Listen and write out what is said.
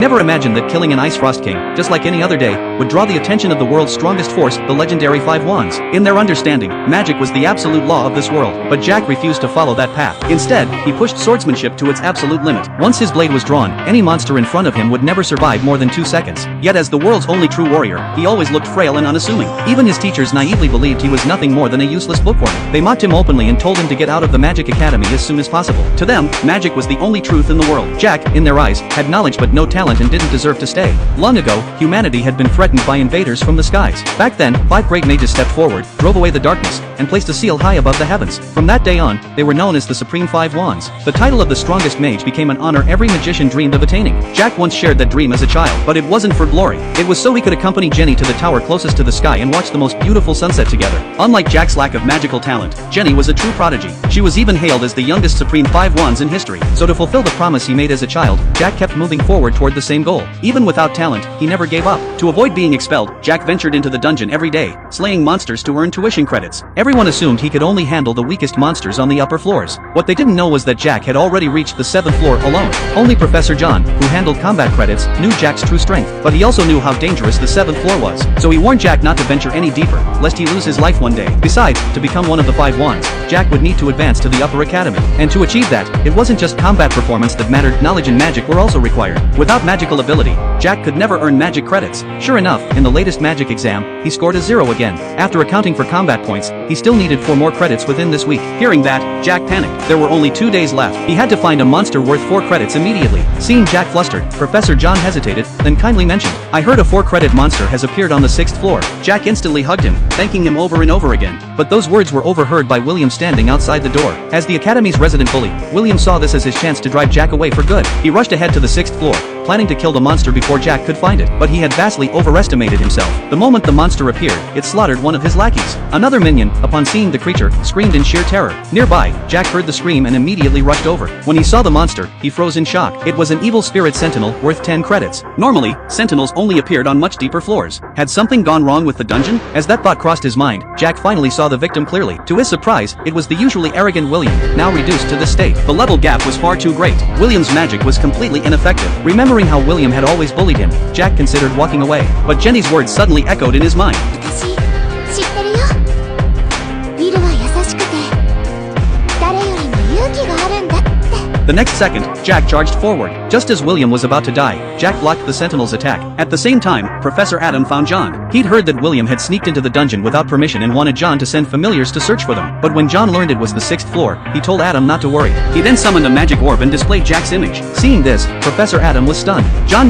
Never imagined that killing an Ice Frost King, just like any other day, would draw the attention of the world's strongest force, the legendary Five Wands. In their understanding, magic was the absolute law of this world, but Jack refused to follow that path. Instead, he pushed swordsmanship to its absolute limit. Once his blade was drawn, any monster in front of him would never survive more than 2 seconds. Yet as the world's only true warrior, he always looked frail and unassuming. Even his teachers naively believed he was nothing more than a useless bookworm. They mocked him openly and told him to get out of the Magic Academy as soon as possible. To them, magic was the only truth in the world. Jack, in their eyes, had knowledge but no talent and didn't deserve to stay. Long ago, humanity had been threatened by invaders from the skies. Back then, 5 great mages stepped forward, drove away the darkness, and placed a seal high above the heavens. From that day on, they were known as the Supreme Five Wands. The title of the strongest mage became an honor every magician dreamed of attaining. Jack once shared that dream as a child, but it wasn't for glory. It was so he could accompany Jenny to the tower closest to the sky and watch the most beautiful sunset together. Unlike Jack's lack of magical talent, Jenny was a true prodigy. She was even hailed as the youngest Supreme Five Wands in history. So to fulfill the promise he made as a child, Jack kept moving forward toward the same goal. Even without talent, he never gave up. To avoid being expelled, Jack ventured into the dungeon every day, slaying monsters to earn tuition credits. Everyone assumed he could only handle the weakest monsters on the upper floors. What they didn't know was that Jack had already reached the 7th floor alone. Only Professor John, who handled combat credits, knew Jack's true strength, but he also knew how dangerous the 7th floor was. So he warned Jack not to venture any deeper, lest he lose his life one day. Besides, to become one of the Five Wands, Jack would need to advance to the upper academy. And to achieve that, it wasn't just combat performance that mattered, knowledge and magic were also required. Without magical ability, Jack could never earn magic credits. Sure enough, in the latest magic exam, he scored a 0 again. After accounting for combat points, he still needed 4 more credits within this week. Hearing that, Jack panicked. There were only 2 days left. He had to find a monster worth 4 credits immediately. Seeing Jack flustered, Professor John hesitated, then kindly mentioned, "I heard a 4-credit monster has appeared on the 6th floor." Jack instantly hugged him, thanking him over and over again. But those words were overheard by William standing outside the door. As the Academy's resident bully, William saw this as his chance to drive Jack away for good. He rushed ahead to the 6th floor, planning to kill the monster before Jack could find it, but he had vastly overestimated himself. The moment the monster appeared, it slaughtered one of his lackeys. Another minion, upon seeing the creature, screamed in sheer terror. Nearby, Jack heard the scream and immediately rushed over. When he saw the monster, he froze in shock. It was an evil spirit sentinel worth 10 credits. Normally, sentinels only appeared on much deeper floors. Had something gone wrong with the dungeon? As that thought crossed his mind, Jack finally saw the victim clearly. To his surprise, it was the usually arrogant William, now reduced to this state. The level gap was far too great. William's magic was completely ineffective. Remembering how William had always bullied him, Jack considered walking away. But Jenny's words suddenly echoed in his mind. 私、知ってるよ。ウィルは優しくて、誰よりも勇気があるんだって。 The next second, Jack charged forward. Just as William was about to die, Jack blocked the sentinel's attack. At the same time, Professor Adam found John. He'd heard that William had sneaked into the dungeon without permission and wanted John to send familiars to search for them. But when John learned it was the 6th floor, he told Adam not to worry. He then summoned a magic orb and displayed Jack's image. Seeing this, Professor Adam was stunned. John knew